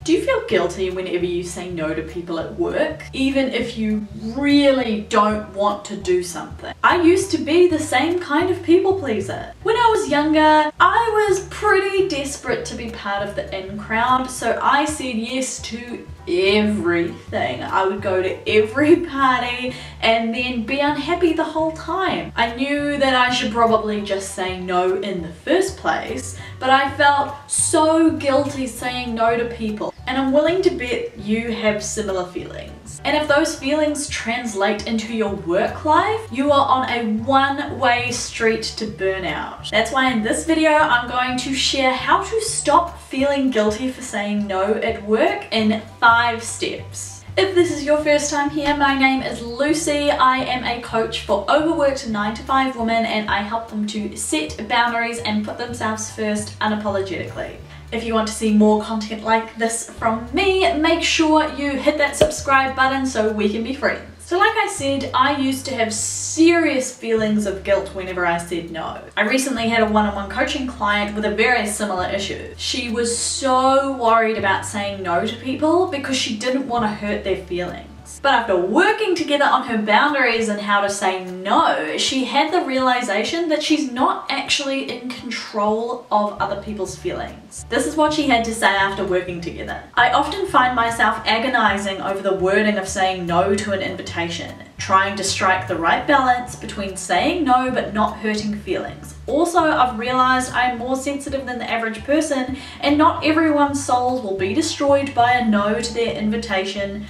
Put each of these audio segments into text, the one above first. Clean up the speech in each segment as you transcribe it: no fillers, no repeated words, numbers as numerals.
Do you feel guilty whenever you say no to people at work, even if you really don't want to do something? I used to be the same kind of people pleaser. When I was younger, I was pretty desperate to be part of the in crowd, so I said yes to everything. I would go to every party and then be unhappy the whole time. I knew that I should probably just say no in the first place, but I felt so guilty saying no to people. And I'm willing to bet you have similar feelings. And if those feelings translate into your work life, you are on a one-way street to burnout. That's why in this video, I'm going to share how to stop feeling guilty for saying no at work in 5 steps. If this is your first time here, my name is Lucy. I am a coach for overworked 9-to-5 women, and I help them to set boundaries and put themselves first unapologetically. If you want to see more content like this from me, make sure you hit that subscribe button so we can be friends. So like I said, I used to have serious feelings of guilt whenever I said no. I recently had a one-on-one coaching client with a very similar issue. She was so worried about saying no to people because she didn't want to hurt their feelings. But after working together on her boundaries and how to say no, she had the realization that she's not actually in control of other people's feelings. This is what she had to say after working together. I often find myself agonizing over the wording of saying no to an invitation, trying to strike the right balance between saying no but not hurting feelings. Also, I've realized I'm more sensitive than the average person, and not everyone's souls will be destroyed by a no to their invitation.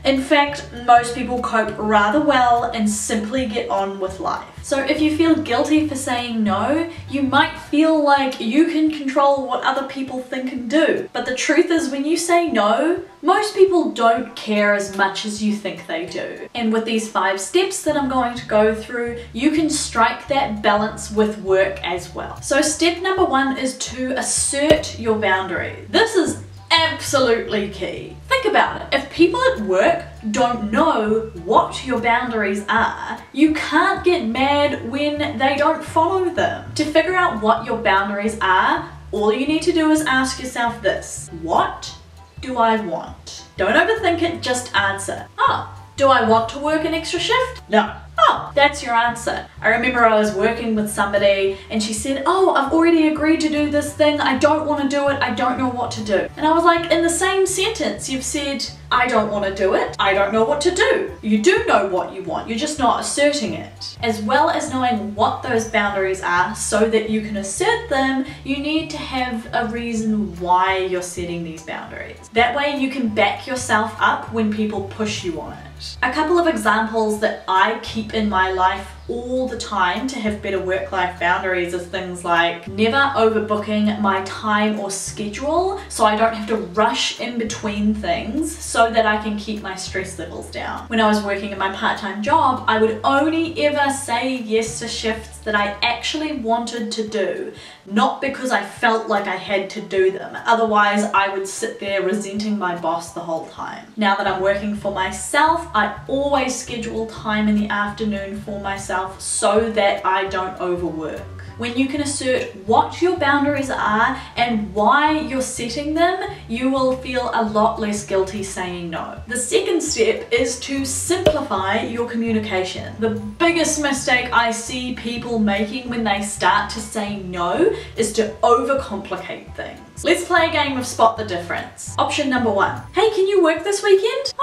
In fact, most people cope rather well and simply get on with life. So if you feel guilty for saying no, you might feel like you can control what other people think and do. But the truth is, when you say no, most people don't care as much as you think they do. And with these 5 steps that I'm going to go through, you can strike that balance with work as well. So step number 1 is to assert your boundaries. This is absolutely key. Think about it. If people at work don't know what your boundaries are, you can't get mad when they don't follow them. To figure out what your boundaries are, all you need to do is ask yourself this: what do I want? Don't overthink it, just answer. Oh, do I want to work an extra shift? No. Oh, that's your answer. I remember I was working with somebody and she said, oh, I've already agreed to do this thing. I don't want to do it. I don't know what to do. And I was like, in the same sentence, you've said, I don't want to do it. I don't know what to do. You do know what you want. You're just not asserting it. As well as knowing what those boundaries are so that you can assert them, you need to have a reason why you're setting these boundaries. That way you can back yourself up when people push you on it. A couple of examples that I keep in my life all the time to have better work-life boundaries is things like never overbooking my time or schedule so I don't have to rush in between things so that I can keep my stress levels down. When I was working in my part-time job, I would only ever say yes to shifts that I actually wanted to do, not because I felt like I had to do them. Otherwise, I would sit there resenting my boss the whole time. Now that I'm working for myself, I always schedule time in the afternoon for myself so that I don't overwork. When you can assert what your boundaries are and why you're setting them, you will feel a lot less guilty saying no. The second step is to simplify your communication. The biggest mistake I see people making when they start to say no is to overcomplicate things. Let's play a game of spot the difference. Option number 1. Hey, can you work this weekend?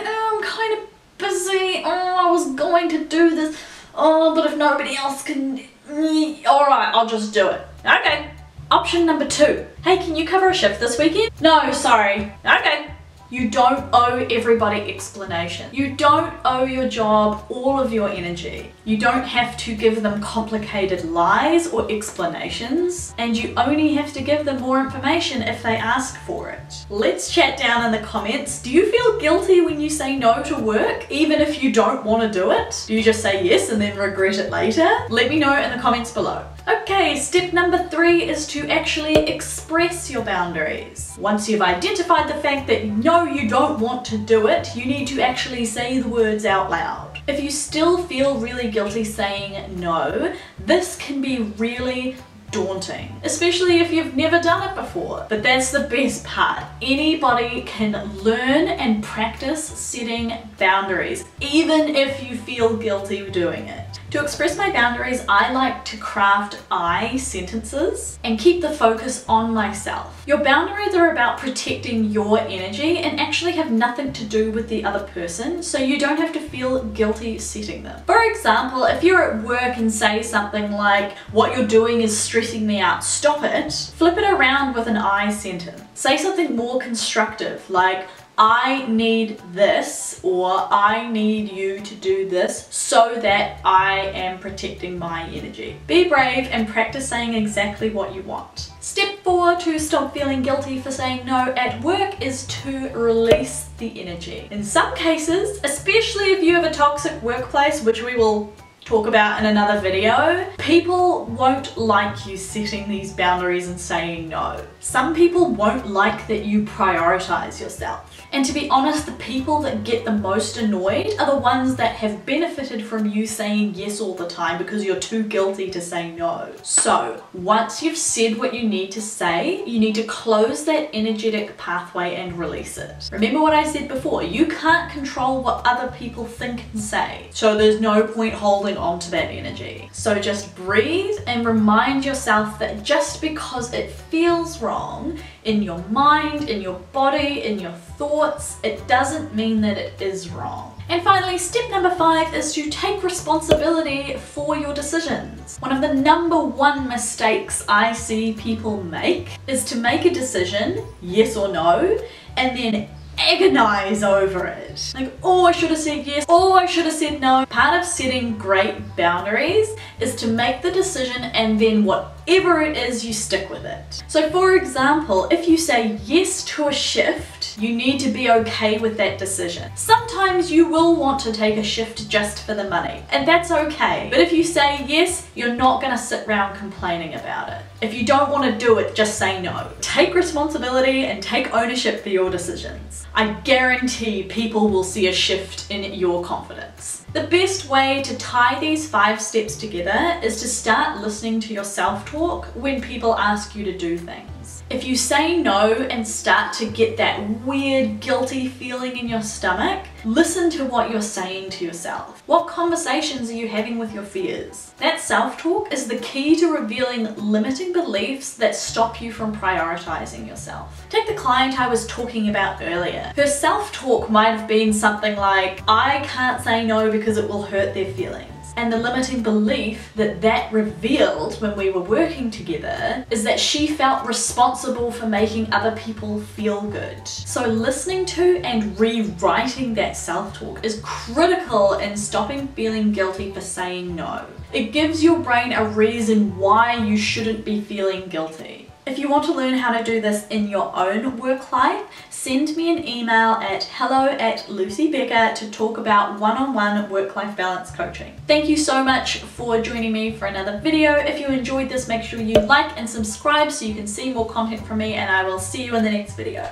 I'm kind of busy. I was going to do this. But if nobody else can, alright, I'll just do it. Okay. Option number 2. Hey, can you cover a shift this weekend? No, sorry. Okay. You don't owe everybody explanation. You don't owe your job all of your energy. You don't have to give them complicated lies or explanations, and you only have to give them more information if they ask for it. Let's chat down in the comments. Do you feel guilty when you say no to work, even if you don't want to do it? Do you just say yes and then regret it later? Let me know in the comments below. Okay, step number 3 is to actually express your boundaries. Once you've identified the fact that no, you don't want to do it, you need to actually say the words out loud. If you still feel really guilty saying no, this can be really daunting, especially if you've never done it before. But that's the best part. Anybody can learn and practice setting boundaries, even if you feel guilty doing it. To express my boundaries, I like to craft I sentences and keep the focus on myself. Your boundaries are about protecting your energy and actually have nothing to do with the other person, so you don't have to feel guilty setting them. For example, if you're at work and say something like, "What you're doing is stressing me out, stop it," flip it around with an I sentence. Say something more constructive like, "I need this," or "I need you to do this so that I am protecting my energy." Be brave and practice saying exactly what you want. Step 4 to stop feeling guilty for saying no at work is to release the energy. In some cases, especially if you have a toxic workplace, which we will talk about in another video, people won't like you setting these boundaries and saying no. Some people won't like that you prioritize yourself. And to be honest, the people that get the most annoyed are the ones that have benefited from you saying yes all the time because you're too guilty to say no. So once you've said what you need to say, you need to close that energetic pathway and release it. Remember what I said before, you can't control what other people think and say. So there's no point holding on to that energy. So just breathe and remind yourself that just because it feels wrong in your mind, in your body, in your thoughts, it doesn't mean that it is wrong. And finally, step number 5 is to take responsibility for your decisions. One of the #1 mistakes I see people make is to make a decision, yes or no, and then agonize over it. Like, oh, I should have said yes, oh, I should have said no. Part of setting great boundaries is to make the decision and then whatever it is, you stick with it. So for example, if you say yes to a shift, you need to be okay with that decision. Sometimes you will want to take a shift just for the money, and that's okay. But if you say yes, you're not gonna sit around complaining about it. If you don't want to do it, just say no. Take responsibility and take ownership for your decisions. I guarantee people will see a shift in your confidence. The best way to tie these 5 steps together is to start listening to your self-talk when people ask you to do things. If you say no and start to get that weird guilty feeling in your stomach, listen to what you're saying to yourself. What conversations are you having with your fears? That self-talk is the key to revealing limiting beliefs that stop you from prioritizing yourself. Take the client I was talking about earlier. Her self-talk might have been something like, "I can't say no because it will hurt their feelings." And the limiting belief that revealed when we were working together is that she felt responsible for making other people feel good. So listening to and rewriting that self-talk is critical in stopping feeling guilty for saying no. It gives your brain a reason why you shouldn't be feeling guilty. If you want to learn how to do this in your own work life, send me an email at hello@lucybecker to talk about one-on-one work-life balance coaching. Thank you so much for joining me for another video. If you enjoyed this, make sure you like and subscribe so you can see more content from me, and I will see you in the next video.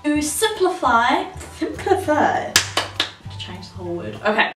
To simplify, change the whole word. Okay.